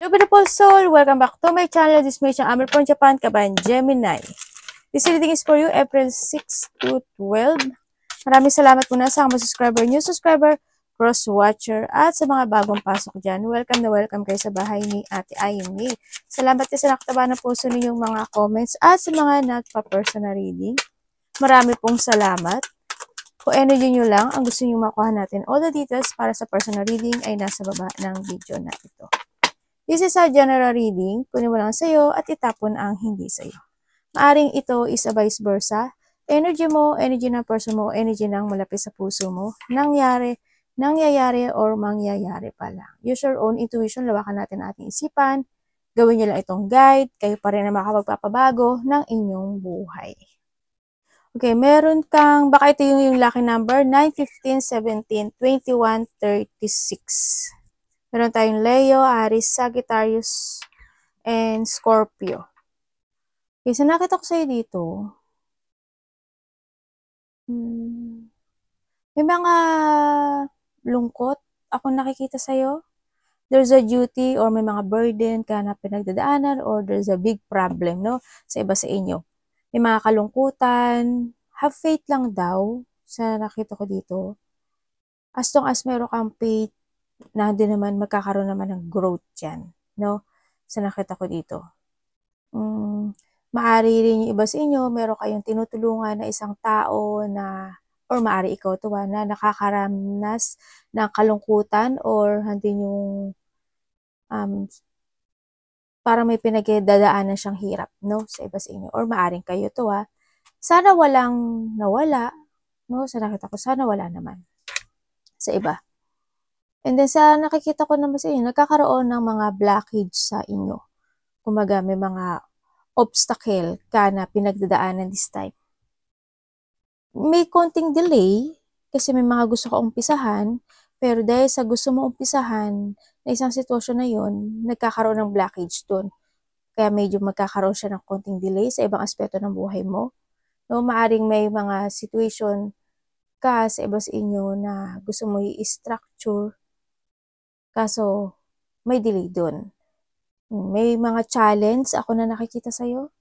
Hello beautiful soul! Welcome back to my channel. This is May Amel from Japan, Kabayan Gemini. This reading is for you April 6 to 12. Maraming salamat muna sa mga subscriber, new subscriber, cross-watcher, at sa mga bagong pasok dyan. Welcome na welcome kayo sa bahay ni Ate Ayumi. Salamat din sa nakataba na puso ninyong mga comments at sa mga nagpa-personal reading. Marami pong salamat. Kung energy nyo lang ang gusto nyo makuha natin, all the details para sa personal reading ay nasa baba ng video na ito. This is a general reading. Kunin mo lang sa'yo at itapon ang hindi sa'yo. Maaring ito is a vice versa. Energy mo, energy ng person mo, energy ng malapit sa puso mo, nangyayari or mangyayari pa lang. Use your own intuition, lawakan natin ating isipan. Gawin nyo lang itong guide. Kayo pa rin na makapagpapabago ng inyong buhay. Okay, meron kang, baka ito yung lucky number, 9, 15, 17, 21, 36. Meron tayong Leo, Aries, Sagittarius, and Scorpio. Okay, so nakita ko sa'yo dito. May mga lungkot ako nakikita sa'yo. There's a duty or may mga burden ka na pinagdadaanan or there's a big problem, no? Sa iba sa inyo. May mga kalungkutan. Have faith lang daw sa nakita ko dito. As long as meron kang faith, na hindi naman magkakaroon naman ng growth dyan, no? Sa nakita ko dito. Maari rin yung iba sa inyo, meron kayong tinutulungan na isang tao na, or maari ikaw to na nakakaranas ng kalungkutan or hindi yung para may pinagdadaanan siyang hirap, no? Sa iba sa inyo. Or maaring kayo to sana walang nawala, no? Sa nakita ko, sana wala naman sa iba. And then sa nakikita ko naman sa inyo, nagkakaroon ng mga blockage sa inyo. Kumaga may mga obstacle ka na pinagdadaanan this time. May konting delay kasi may mga gusto ka umpisahan, pero dahil sa gusto mo umpisahan na isang sitwasyon na yun, nagkakaroon ng blockage dun. Kaya medyo magkakaroon siya ng konting delay sa ibang aspeto ng buhay mo. No, maaring may mga situation ka sa iba sa inyo na gusto mo i-structure, kaso may delay dun. May mga challenge ako na nakikita sa'yo.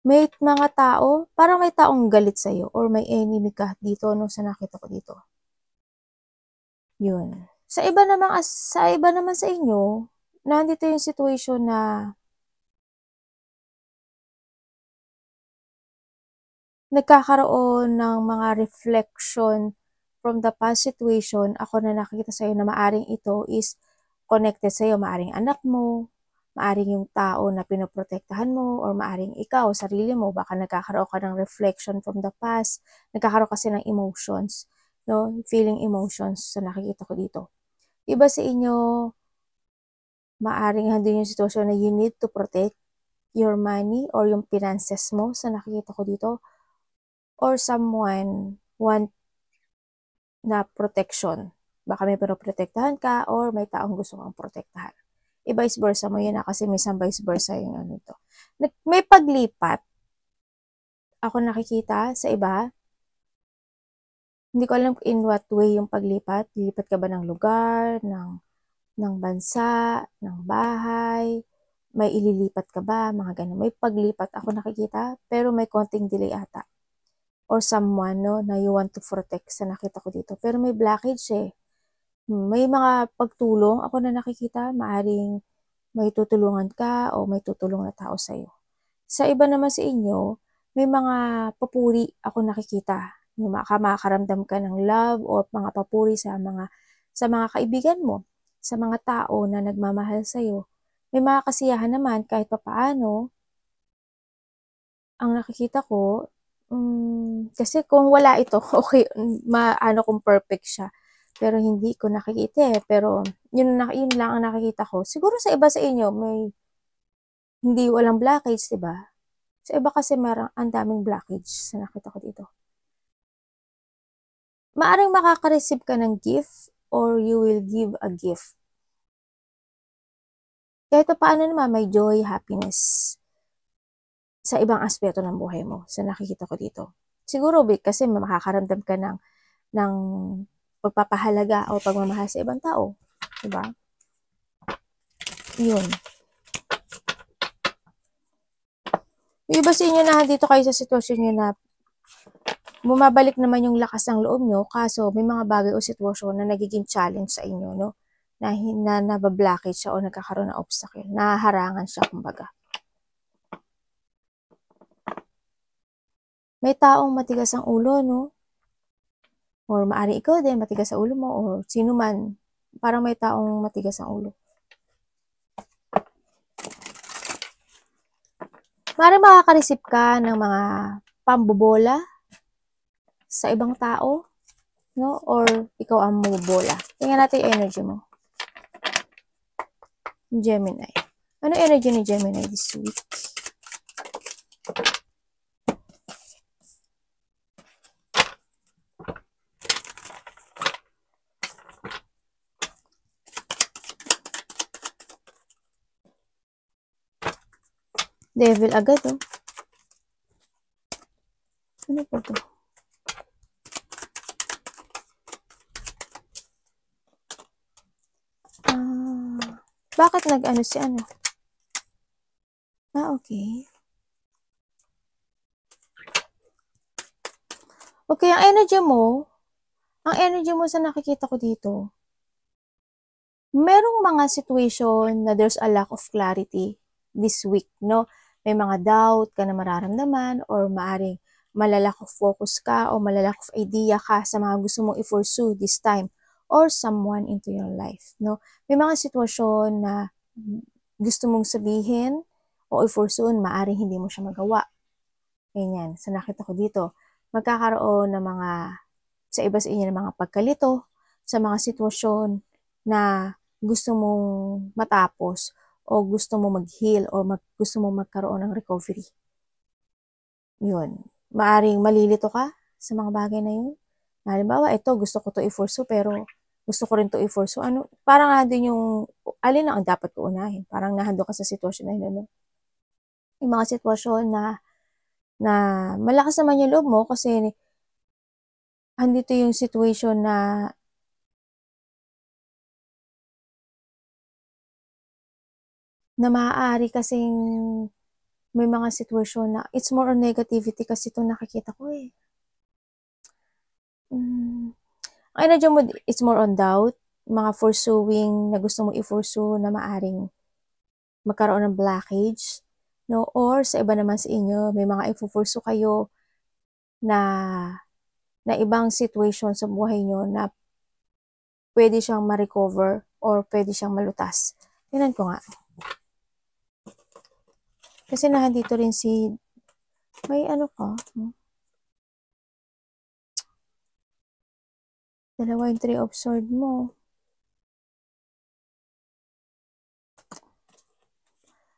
May mga tao, parang may taong galit sa'yo or may enemy ka dito no, sa nakita ko dito. Yun. Sa iba naman sa inyo, nandito yung situation na nagkakaroon ng mga reflection from the past situation. Ako na nakikita sa'yo na maaring ito is connected sa'yo. Maaring anak mo, maaring yung tao na pinoprotektahan mo, or maaring ikaw, sarili mo, baka nagkakaroon ka ng reflection from the past. Nagkakaroon kasi ng emotions, no? Feeling emotions sa nakikita ko dito. Iba sa inyo, maaring handin yung sitwasyon na you need to protect your money or yung finances mo sa nakikita ko dito. Or someone want na protection. Baka may pinoprotektahan ka or may taong gusto kang protektahan. I-vice versa mo yun kasi may isang vice versa yung ano ito. May paglipat. Ako nakikita sa iba. Hindi ko alam in what way yung paglipat. Lilipat ka ba ng lugar, ng bansa, ng bahay, may ililipat ka ba, mga ganun. May paglipat ako nakikita, pero may konting delay ata. Or someone, no, na you want to protect sa nakita ko dito. Pero may blockage eh. May mga pagtulong ako na nakikita, maaring may tutulungan ka o may tutulong na tao sa'yo. Sa iba naman sa inyo, may mga papuri ako nakikita. Yung makakaramdam ka ng love o mga papuri sa mga kaibigan mo, sa mga tao na nagmamahal sa'yo. May mga kasiyahan naman kahit papaano. Ang nakikita ko, kasi kung wala ito, okay, maano kung perfect siya. Pero hindi ko nakikita eh. Pero yun lang ang nakikita ko. Siguro sa iba sa inyo, may hindi walang blockage, diba? Sa iba kasi merang ang daming blockage sa nakita ko dito. Maaring makaka-receive ka ng gift or you will give a gift. Kahit paano naman may joy, happiness sa ibang aspeto ng buhay mo sa nakikita ko dito. Siguro kasi makakaramdam ka ng pagpapahalaga o pagmamahal sa ibang tao. Diba? Yun. Yung iba sa inyo na dito kayo sa sitwasyon nyo na bumabalik naman yung lakas ng loob nyo, kaso may mga bagay o sitwasyon na nagiging challenge sa inyo, no? Na nabablockage siya o nagkakaroon ng obstacle. Nahaharangan siya, kumbaga. May taong matigas ang ulo, no? Or maari ikaw din, matigas sa ulo mo, or sino man. Parang may taong matigas ang ulo. Maaaring makaka-receive ka ng mga pambobola sa ibang tao, no? Or ikaw ang mabobola. Tingnan natin yung energy mo. Gemini. Ano energy ni Gemini this week? Devil agad, oh. Ano po to? Bakit nag-ano si ano? Okay. Okay, ang energy mo sa nakikita ko dito, merong mga situation na there's a lack of clarity this week, no? May mga doubt ka na mararamdaman or maaring malalack of focus ka o malalack of idea ka sa mga gusto mong i-pursue this time or someone into your life, no? May mga sitwasyon na gusto mong sabihin o i-pursue, maaring hindi mo siya magawa. Ganyan, sa nakita ko dito, magkakaroon ng mga, sa iba sa inyo, ng mga pagkalito sa mga sitwasyon na gusto mong matapos o gusto mong mag-heal o gusto mong magkaroon ng recovery. Yun. Maaring malilito ka sa mga bagay na yun. Halimbawa, ito, gusto ko to i-pursue pero gusto ko rin to i-pursue. Ano, parang nandun yung, alin ang dapat ko unahin? Parang nahando ka sa sitwasyon na yun. Ano? Yung mga sitwasyon na malakas naman yung loob mo kasi andito yung situation na maaari kasing may mga sitwasyon na it's more on negativity kasi itong nakikita ko eh. Ang energy mo, it's more on doubt, mga pursuing na gusto mo i-pursue na maaring magkaroon ng blockage, no? Or sa iba naman sa inyo, may mga i-pursue kayo na ibang situation sa buhay nyo na pwede siyang ma-recover or pwede siyang malutas. Tingnan ko nga. Kasi nandito rin may ano ka, dalawa yung 3 of sword mo.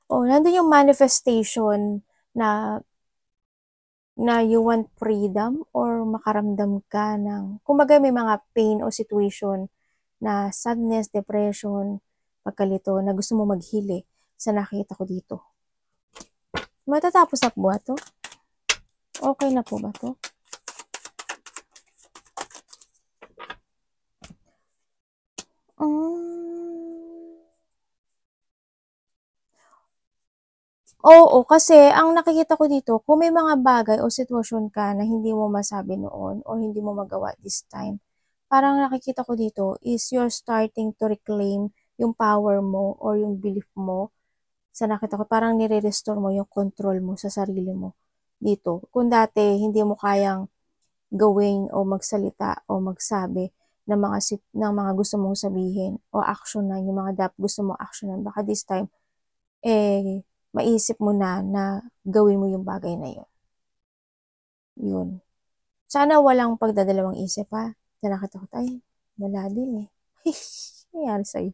Nandun yung manifestation na you want freedom or makaramdam ka ng, kumbaga may mga pain o situation na sadness, depression, pagkalito na gusto mo maghili sa nakita ko dito. Matatapos na po ba to? Okay na po ba to? Oo, kasi ang nakikita ko dito, kung may mga bagay o sitwasyon ka na hindi mo masabi noon o hindi mo magawa this time, parang nakikita ko dito is you're starting to reclaim yung power mo or yung belief mo. Sa nakita ko, parang nire-restore mo yung control mo sa sarili mo dito. Kung dati hindi mo kayang gawin o magsalita o magsabi ng mga gusto mong sabihin o actionan, yung mga gusto mong actionan, baka this time maisip mo na gawin mo yung bagay na yun. Yun. Sana walang pagdadalawang isip ha. Nakita ko tayo, wala din eh. Nangyari sa'yo.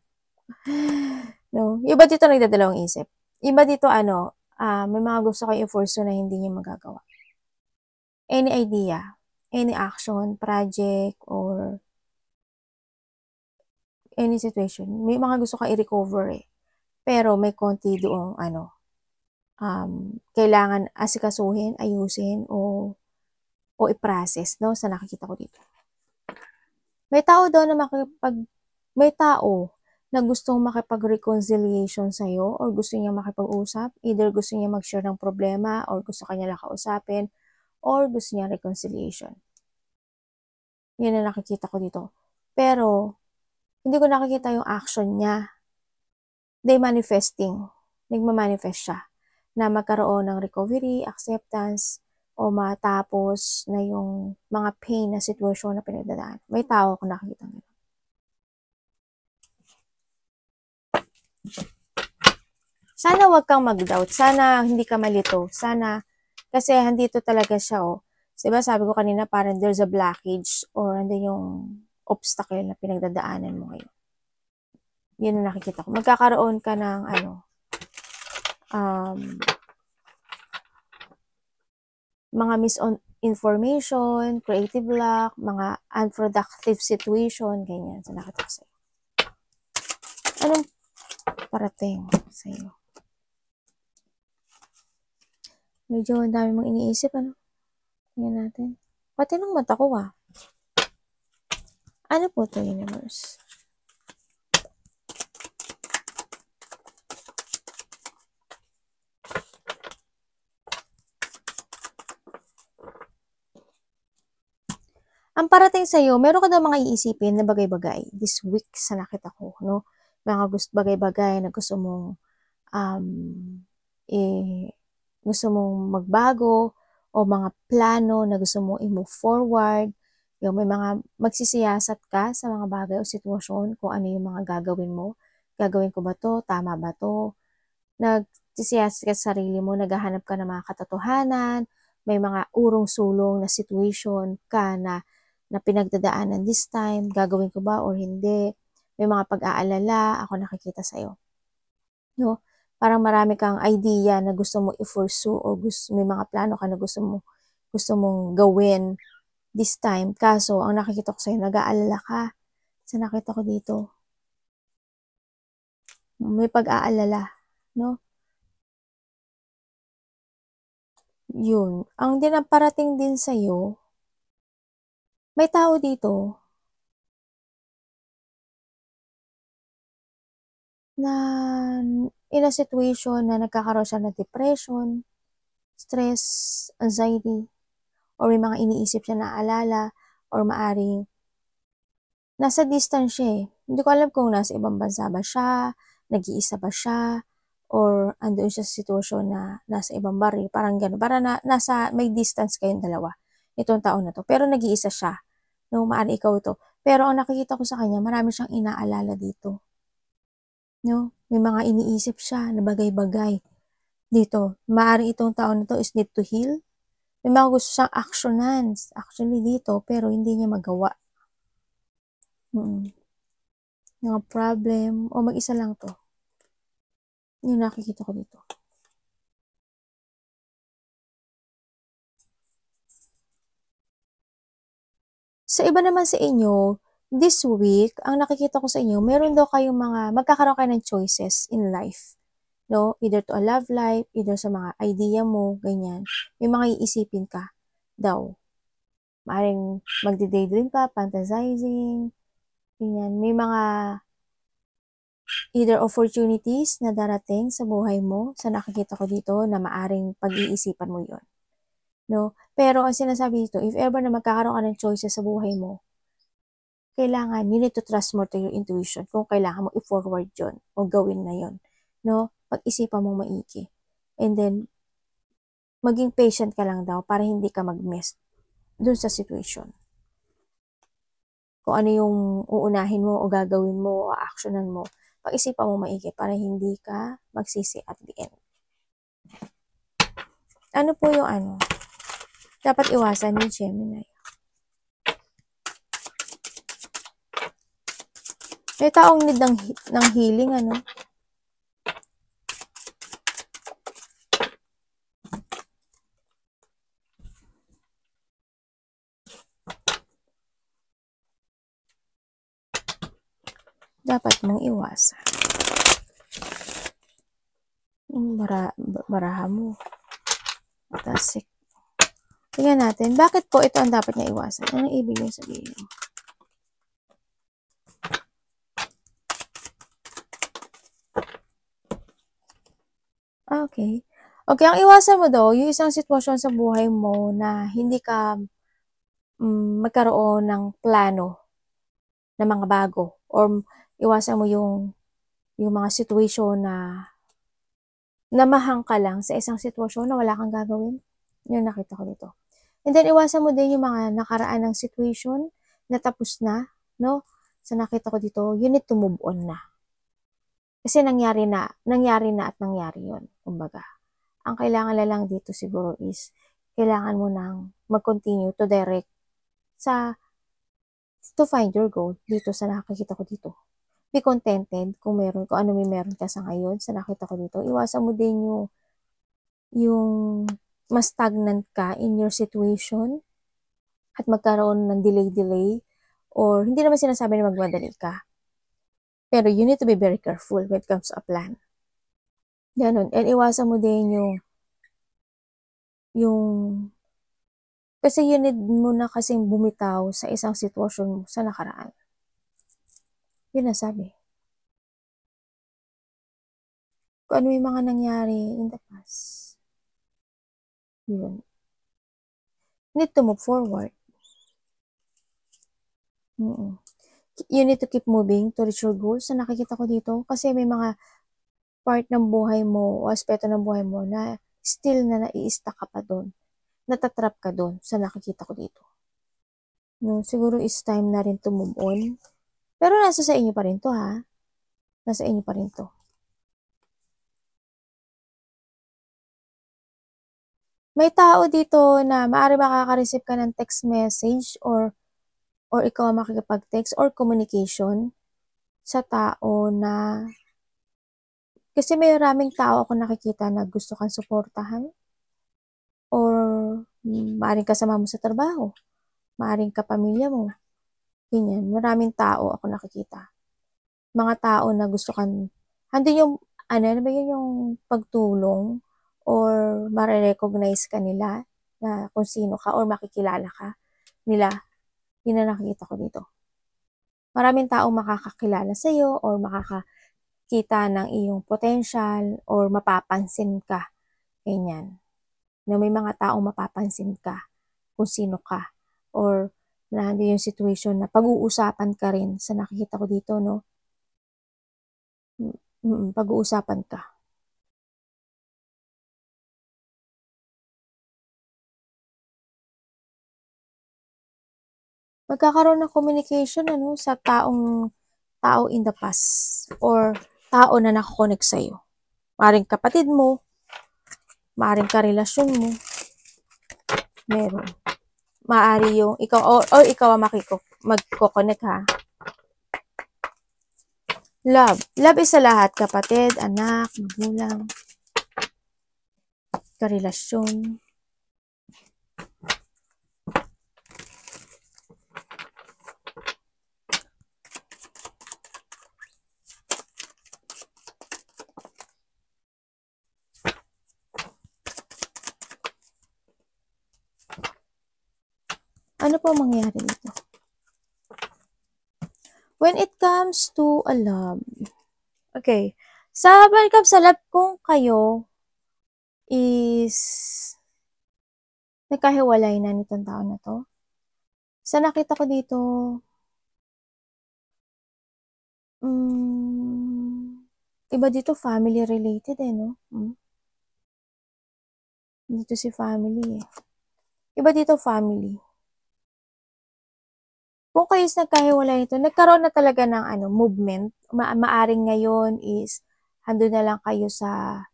No? Iba dito nagdadalawang isip. Iba dito may mga gusto kayo i-force na hindi niyo magagawa. Any idea, any action, project, or any situation, may mga gusto ka i-recover eh. Pero may konti doong kailangan asikasuhin, ayusin, o i-process, no? Sa nakikita ko dito. May tao daw na may tao na gustong makipag-reconciliation sa'yo or gusto niya makipag-usap. Either gusto niya mag-share ng problema or gusto kanya lang kausapin or gusto niya reconciliation. Yan ang nakikita ko dito. Pero, hindi ko nakikita yung action niya. They manifesting. Nagmamanifest siya na magkaroon ng recovery, acceptance, o matapos na yung mga pain na sitwasyon na pinagdadaan. May tao ako nakikita nito. Sana wag kang mag-doubt. Sana hindi ka malito. Sana, kasi handito talaga siya, oh. Diba sabi ko kanina parang there's a blockage or andun yung obstacle na pinagdadaanan mo ngayon. Yun ang nakikita ko. Magkakaroon ka ng mga misinformation, creative block, mga unproductive situation, ganyan. So, nakita ko sa'yo. Anong parating sa'yo? Medyo ang dami mong iniisip, ano? Tingnan natin. Pati ng mata ko, ah. Ano po to, universe? Ang parating sa'yo, meron ka daw mga iisipin na bagay-bagay this week sa nakita ko, no? Mga bagay-bagay na gusto mong gusto mong magbago o mga plano na gusto mong i-move forward. Yung may mga magsisiyasat ka sa mga bagay o sitwasyon kung ano yung mga gagawin mo. Gagawin ko ba to? Tama ba to? Nagsisiyasat ka sa sarili mo, naghahanap ka ng mga katotohanan, may mga urong-sulong na situation ka na pinagdadaanan this time, gagawin ko ba or hindi, may mga pag-aalala, ako nakikita sa'yo. No? Parang marami kang idea na gusto mo i-pursue o may mga plano ka na gusto mong gawin this time. Kaso, ang nakikita ko sa'yo, nag-aalala ka. Sa nakita ko dito, may pag-aalala, no? Yun. Ang parating din sa'yo, may tao dito na in a situation na nagkakaroon siya ng depression, stress, anxiety, or may mga iniisip siya na alala, or maaring nasa distance siya eh. Hindi ko alam kung nasa ibang bansa ba siya, nag-iisa ba siya, or andoon siya sa sitwasyon na nasa ibang baryo, parang gano'n. Para may distance kayong dalawa, itong taon na to. Pero nag-iisa siya. No, maaari ikaw to. Pero ang nakikita ko sa kanya, marami siyang inaalala dito. No? May mga iniisip siya na bagay-bagay dito. Maaari itong taon na to is need to heal. May mga gusto siyang actionan actually dito, pero hindi niya magawa. Mga problem, o mag-isa lang to. Yung nakikita ko dito. Sa iba naman sa inyo, this week, ang nakikita ko sa inyo, meron daw kayong magkakaroon kayo ng choices in life. No? Either to a love life, either sa mga idea mo, ganyan. May mga iisipin ka daw. Maaring magdi-daydream ka, fantasizing, ganyan. May mga either opportunities na darating sa buhay mo, sa nakikita ko dito, na maaring pag-iisipan mo yon. No? Pero ang sinasabi dito, if ever na magkakaroon ka ng choices sa buhay mo, kailangan, you need to trust more to your intuition kung kailangan mo i-forward yon o gawin na yon. No? Pag-isipan mo maigi. And then, maging patient ka lang daw para hindi ka mag-miss dun sa situation. Kung ano yung uunahin mo o gagawin mo o actionan mo, pag-isipan mo maigi para hindi ka magsisi at the end. Ano po yung dapat iwasan ni Gemini? May taong need ng healing, dapat mong iwasan. Baraha mo. Tasik. Tingnan natin, bakit po ito ang dapat niya iwasan? Anong ibig yung sabihin? Okay. Okay, ang iwasan mo daw, yung isang sitwasyon sa buhay mo na hindi ka magkaroon ng plano na mga bago or iwasan mo yung mga situation na namahang ka lang sa isang sitwasyon na wala kang gagawin. Yun nakita ko dito. And then, iwasan mo din yung mga nakaraan ng situation na tapos na, no? Sa nakita ko dito, you need to move on na. Kasi nangyari na at nangyari yun. Kumbaga, ang kailangan na lang dito siguro is, kailangan mo nang mag-continue to direct to find your goal dito sa nakikita ko dito. Be contented kung ano may meron ka sa ngayon sa nakita ko dito. Iwasan mo din yung mas stagnant ka in your situation at magkaroon ng delay or hindi naman sinasabi na magmadali ka. Pero you need to be very careful when it comes to a plan. Ganun. And iwasan mo din yung kasi you need mo na kasing bumitaw sa isang sitwasyon mo sa nakaraan. Yun na sabi. Kung ano yung mga nangyari in the past. Yun. Need to move forward. You need to keep moving to reach your goals. So, nakikita ko dito kasi may mga part ng buhay mo o aspeto ng buhay mo na still na nai-stuck ka pa doon. Natatrap ka doon sa nakikita ko dito. No, siguro is time na rin to move on. Pero nasa sa inyo pa rin to ha. Nasa inyo pa rin to. May tao dito na maaari makaka-receive ka ng text message or ikaw makikipag-text or communication sa tao na kasi may maraming tao ako nakikita na gusto kang suportahan or maaaring kasama mo sa trabaho, maaaring kapamilya mo, ganyan. Maraming tao ako nakikita. Mga tao na gusto kang, hindi yung, ano ba yun yung pagtulong or marirecognize ka nila na kung sino ka or makikilala ka nila. Yun na nakikita ko dito. Maraming tao makakakilala sa'yo or makakakita ng iyong potential or mapapansin ka. Ganyan. Na may mga taong mapapansin ka kung sino ka or na hindi yung situation na pag-uusapan ka rin sa nakikita ko dito, no? Pag-uusapan ka. Magkakaroon ng communication ano sa tao in the past or tao na nakakonect sa'yo. Maaring kapatid mo, maaring karelasyon mo, meron. Maari yung ikaw o ikaw ang magko-connect ha. Love. Love is sa lahat. Kapatid, anak, magulang, karelasyon. Ano po mangyayari dito? When it comes to a love. Okay. When it comes sa love, kung kayo is nagkahiwalay na nitong tao na to, sa nakita ko dito, iba dito family related no? Dito si family Iba dito family. Kung kayo is nagkahiwalay nito, nagkaroon na talaga ng movement. Maaring ngayon is andun na lang kayo sa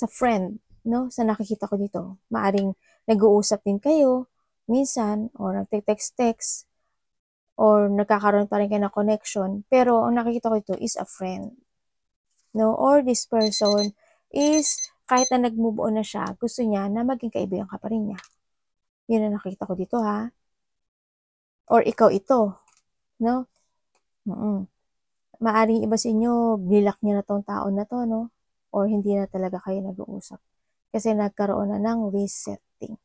friend, no? Sa nakikita ko dito. Maaring nag-uusap din kayo minsan or nagte-text or nagkakaroon pa rin kayo ng connection. Pero ang nakikita ko dito is a friend. No? Or this person is kahit na nag-move on na siya, gusto niya na maging kaibigan ka pa rin niya. Yun ang nakikita ko dito ha. Or ikaw ito, no? Maaring iba sa inyo, bilak niya na tong tao na to, no? Or hindi na talaga kayo nag-uusap. Kasi nagkaroon na ng resetting.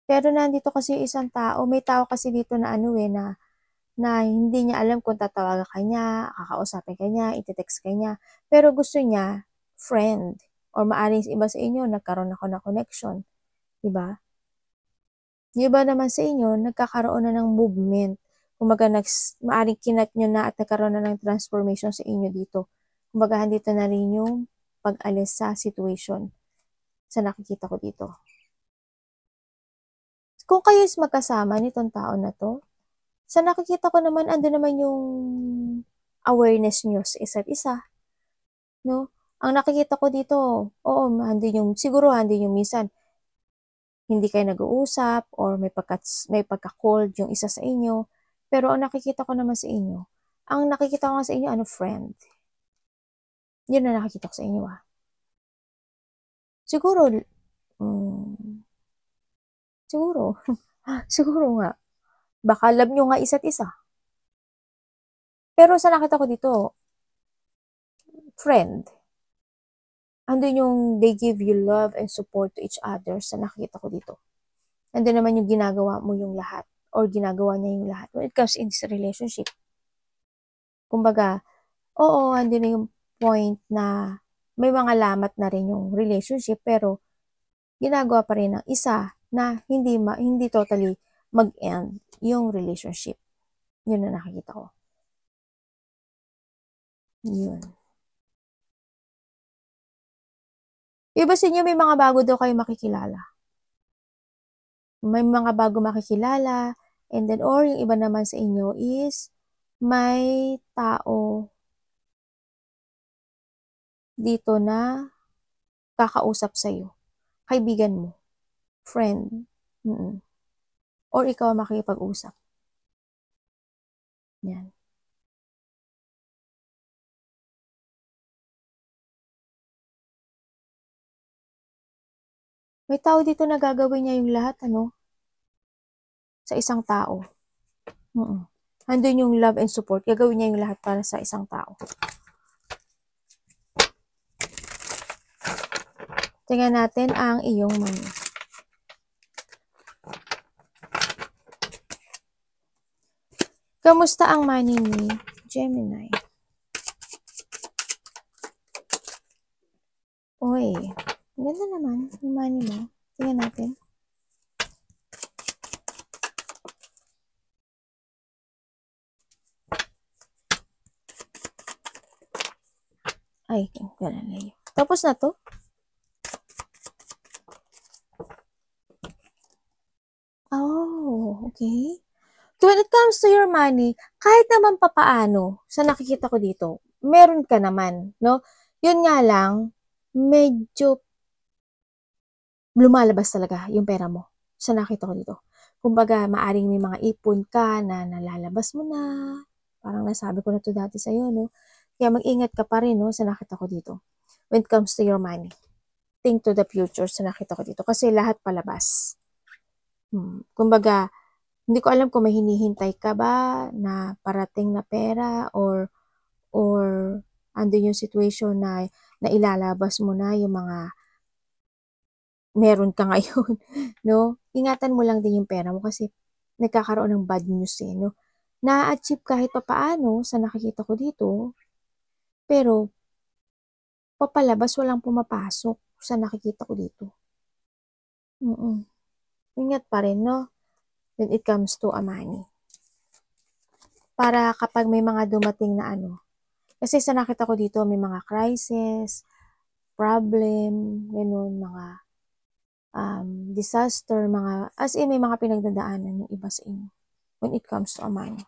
Pero nandito kasi isang tao, may tao kasi dito na na hindi niya alam kung tatawagan ka niya, kakausapin ka niya, iti-text ka niya. Pero gusto niya, friend. Or maaring iba sa inyo, nagkaroon ako ng connection. Diba? Yung iba naman sa inyo, nagkakaroon na ng movement. Kumbaga, maaring kinat nyo na at nagkaroon na ng transformation sa inyo dito. Kumbaga, dito na rin yung pag-alis sa situation sa nakikita ko dito. Kung kayo is magkasama nitong tao na to, sa nakikita ko naman, ando naman yung awareness nyo sa isa't isa. No? Ang nakikita ko dito, oo, siguro andun yung minsan, hindi kayo nag-uusap or may pagka-cold yung isa sa inyo. Pero ang nakikita ko naman sa inyo, friend. Yun na nakikita ko sa inyo, Siguro, siguro nga, baka love nyo nga isa't isa. Pero sa nakita ko dito, friend, andun yung they give you love and support to each other sa nakikita ko dito. Andun naman yung ginagawa mo yung lahat or ginagawa niya yung lahat when it comes in this relationship. Kumbaga, oo, andun na yung point na may mga lamat na rin yung relationship pero ginagawa pa rin ng isa na hindi totally mag-end yung relationship. Yun na nakikita ko. Yun. Iba sa inyo, may mga bago daw kayo makikilala. May mga bago makikilala, and then, or yung iba naman sa inyo is, may tao dito na kakausap sa'yo. Kaibigan mo. Friend. Or ikaw makikipag-usap. Yan. May tao dito na gagawin niya yung lahat, sa isang tao. Andun yung love and support. Gagawin niya yung lahat para sa isang tao. Tingnan natin ang iyong money. Kamusta ang money ni Gemini? Uy, ganda naman yung money mo. Tingnan natin. Ay, gano'n na yun. Tapos na to? Oh, okay. So when it comes to your money, kahit naman papaano, sa nakikita ko dito, meron ka naman, no? Yun nga lang, medyo lumalabas talaga yung pera mo sa nakita ko dito. Kumbaga, maaring may mga ipon ka na nalalabas mo na. Parang nasabi ko na to dati sa'yo, no? Kaya mag-ingat ka pa rin, no, sa nakita ko dito. When it comes to your money. Think to the future sa nakita ko dito. Kasi lahat palabas. Kumbaga, hindi ko alam kung may hinihintay ka ba na parating na pera or andun yung situation na ilalabas mo na yung mga meron ka ngayon, no? Ingatan mo lang din yung pera mo kasi nagkakaroon ng bad news, no? Na-achieve kahit papaano sa nakikita ko dito, pero papalabas walang pumapasok sa nakikita ko dito. Ingat pa rin, no? When it comes to a money. Para kapag may mga dumating na kasi sa nakita ko dito, may mga crisis, problem, ganun, mga disaster, as in may mga pinagdadaanan yung iba sa inyo when it comes to a money.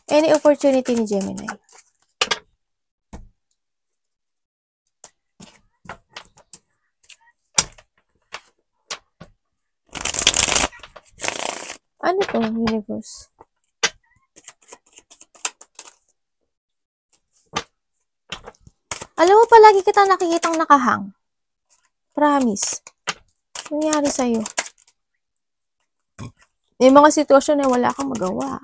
Any opportunity ni Gemini? Ano to, universe? Alam mo, palagi kita nakikitang nakahang. Promise. Nangyari sa'yo. May mga sitwasyon na wala kang magawa.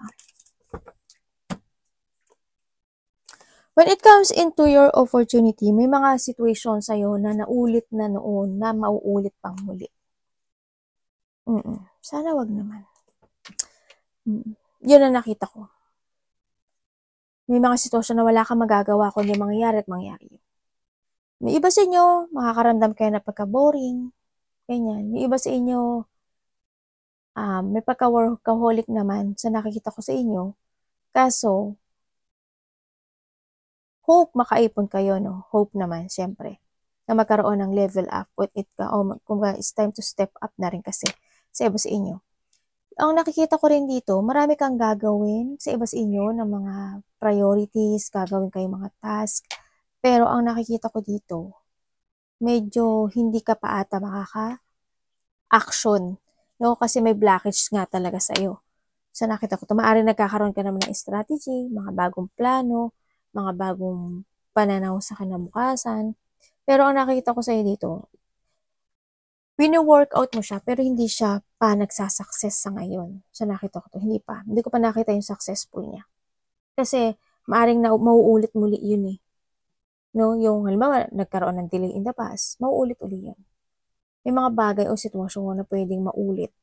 When it comes into your opportunity, may mga situation sa'yo na naulit na noon na mauulit pang muli. Sana wag naman. Yun ang nakita ko. May mga sitwasyon na wala kang magagawa kundi mangyayari at mangyayari. May iba sa inyo, makakaramdam kayo na pagka-boring, ganyan. May iba sa inyo, may pagka-workaholic naman sa nakikita ko sa inyo. Kaso, hope makaipon kayo, no? Hope naman, syempre, na magkaroon ng level up with it ka. O kung it's time to step up na rin kasi sa iba sa inyo. Ang nakikita ko rin dito, marami kang gagawin sa iba sa inyo ng mga priorities, gagawin kayong mga task. Pero ang nakikita ko dito, medyo hindi ka pa ata makaka-action. No? Kasi may blockage nga talaga sa iyo. So nakita ko ito, maaaring nagkakaroon ka naman ng strategy, mga bagong plano, mga bagong pananaw sa kinabukasan. Pero ang nakikita ko sa iyo dito, wino-workout mo siya, pero hindi siya pa nagsasucess sa ngayon. So, nakita ko to, hindi pa. Hindi ko pa nakita yung successful niya. Kasi, maaring mauulit muli yun eh. No? Yung, halimbawa, nagkaroon ng delay in the past, mauulit uli yun. May mga bagay o sitwasyon na pwedeng maulit.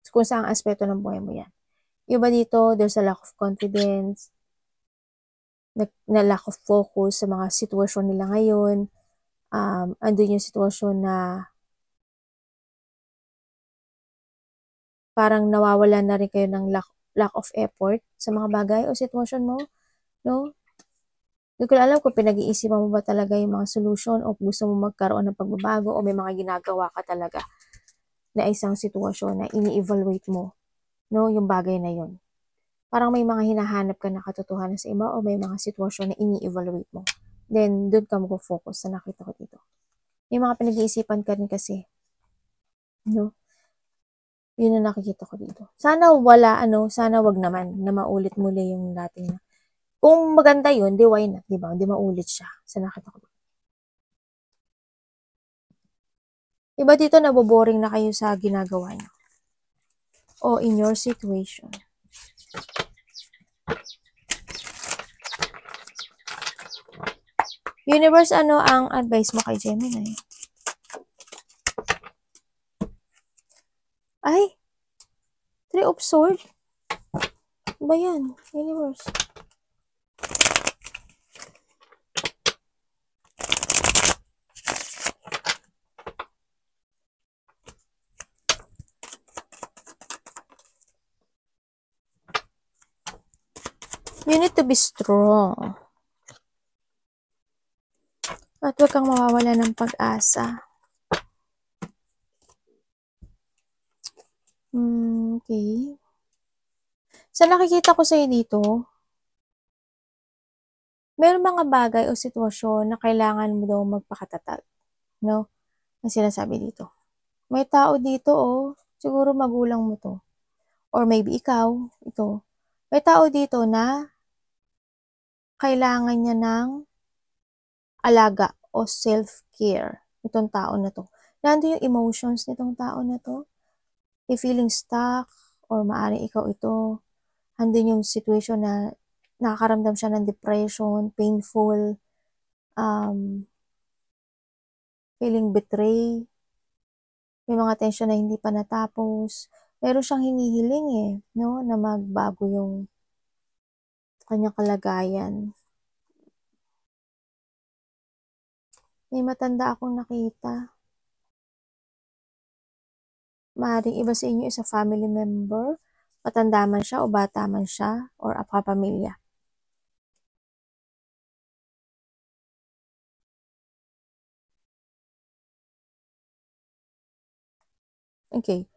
So, kung saan aspeto ng buhay mo yan. Yung ba dito, there's a lack of confidence, na lack of focus sa mga sitwasyon nila ngayon. Andun yung sitwasyon na parang nawawalan na rin kayo ng lack of effort sa mga bagay o sitwasyon mo, no? Hindi ko alam kung pinag-iisipan mo ba talaga yung mga solution o gusto mo magkaroon ng pagbabago o may mga ginagawa ka talaga na isang sitwasyon na ini-evaluate mo, no? Yung bagay na yun. Parang may mga hinahanap ka na katotohanan sa iba o may mga sitwasyon na ini-evaluate mo. Then, doon ka mag-focus sa nakita ko dito. May mga pinag-iisipan ka rin kasi, no? Yun ang nakikita ko dito. Sana wag naman na maulit muli yung dating na. Kung maganda yun, di why not, di ba? Di maulit siya. Sa nakita ko dito. Diba dito naboboring na kayo sa ginagawa niyo? O in your situation. Universe, ano ang advice mo kay Gemini? Ay! 3 of Swords? Ba yan? Universe. You need to be strong. At huwag kang mawawala ng pag-asa. Okay. Sa nakikita ko sa'yo dito, meron mga bagay o sitwasyon na kailangan mo daw magpakatatag. No? Ang sinasabi dito. May tao dito, siguro magulang mo to. Or maybe ikaw, ito. May tao dito na kailangan niya ng alaga o self-care. Itong tao na to. Nandun yung emotions nitong tao na to. If feeling stuck, or maaaring ikaw ito. Andun yung situation na nakakaramdam siya ng depression, painful, feeling betray. May mga tension na hindi pa natapos. Meron siyang hinihiling no? Na magbago yung kanyang kalagayan. May matanda akong nakita. Maaaring iba sa inyo is a family member, matanda man siya o bata man siya, or a kapamilya. Okay.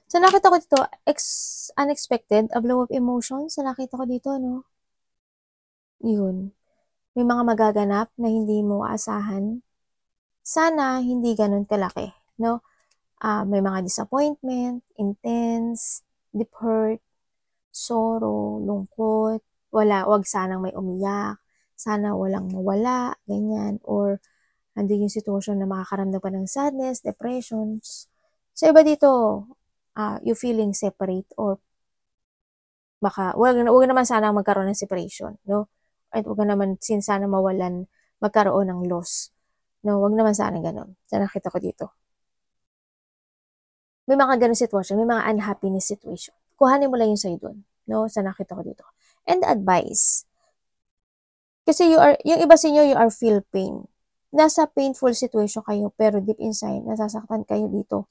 So, nakita ko dito, unexpected, a blow of emotions. So, nakita ko dito, no? Yun. May mga magaganap na hindi mo aasahan. Sana, hindi ganun kalaki, no? May mga disappointment, intense, deep hurt, sorrow, lungkot, wag sanang may umiyak, sana walang mawala, ganyan, or andun yung sitwasyon na makakaramdam pa ng sadness, depressions. So, iba dito, you feeling separate or baka, wag naman sana magkaroon ng separation, no? At wag naman sana magkaroon ng loss. No, wag naman sana ganun. So, nakita ko dito. May mga ganun sitwasyon, may mga unhappiness situation. kuhanin mo lang yung sa'yo dun, no? Sa nakita ko dito. And advice. Kasi yung iba sa inyo, you are feel pain. Nasa painful situation kayo, pero deep inside, nasasaktan kayo dito.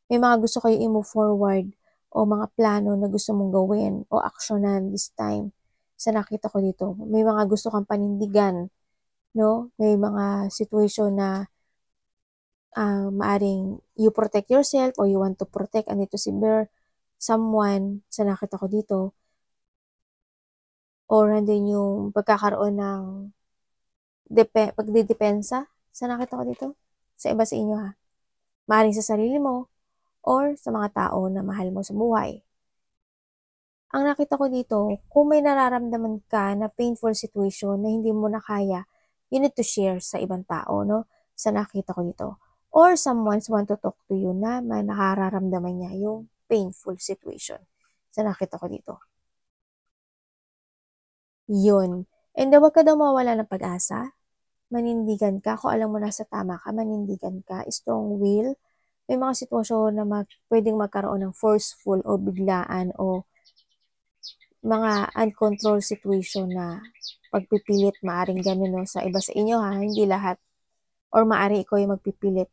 May mga gusto kayo i-move forward o mga plano na gusto mong gawin o aksyonan this time. Sa nakita ko dito, may mga gusto kang panindigan, no? May mga situation na maaring you protect yourself or you want to protect, andito si Bear, someone, sa nakita ko dito, or andin yung pagkakaroon ng pagdidepensa, sa nakita ko dito, sa iba sa inyo ha. Maaring sa sarili mo, or sa mga tao na mahal mo sa buhay. Ang nakita ko dito, kung may nararamdaman ka na painful situation na hindi mo na kaya, you need to share sa ibang tao, no? Sa nakita ko dito. Or someone want to talk to you na may nakararamdaman niya yung painful situation. Sa nakita ko dito. Yun. And huwag ka daw mawala ng pag-asa. Manindigan ka. Kung alam mo na sa tama ka, manindigan ka. Strong will. May mga sitwasyon na pwedeng magkaroon ng forceful o biglaan o mga uncontrolled situation na pagpipilit, maaring ganun no, sa iba sa inyo ha, hindi lahat. Or maaring ikaw yung magpipilit.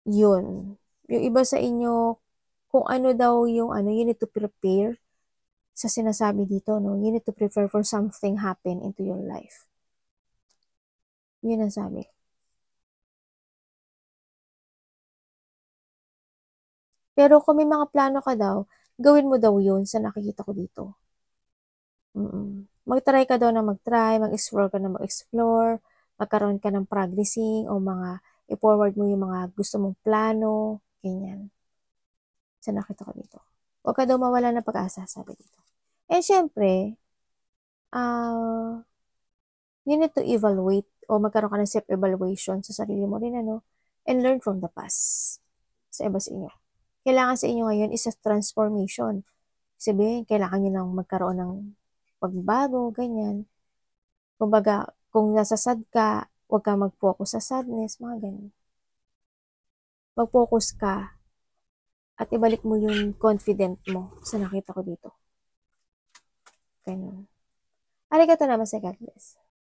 Yun. Yung iba sa inyo, kung ano daw yung you need to prepare sa sinasabi dito, no? You need to prepare for something happen into your life. Yun ang sabi. Pero kung may mga plano ka daw, gawin mo daw yun sa nakikita ko dito. Mag-try ka daw na mag-try, mag-explore ka na mag-explore, magkaroon ka ng progressing o mga i-forward mo yung mga gusto mong plano, ganyan. Sa nakita ko dito. Huwag ka daw mawala ng pag-asa, sabi dito. And syempre, you need to evaluate o magkaroon ka ng self-evaluation sa sarili mo rin, and learn from the past sa iba sa inyo. Kailangan sa inyo ngayon is a transformation. Sabihin, kailangan nyo nang magkaroon ng pagbago, ganyan. Kumbaga, kung nasa sad ka, huwag kang mag-focus sa sadness, mga ganyan. Mag-focus ka at ibalik mo yung confident mo sa nakita ko dito. Ganyan. Arigato naman sa God bless.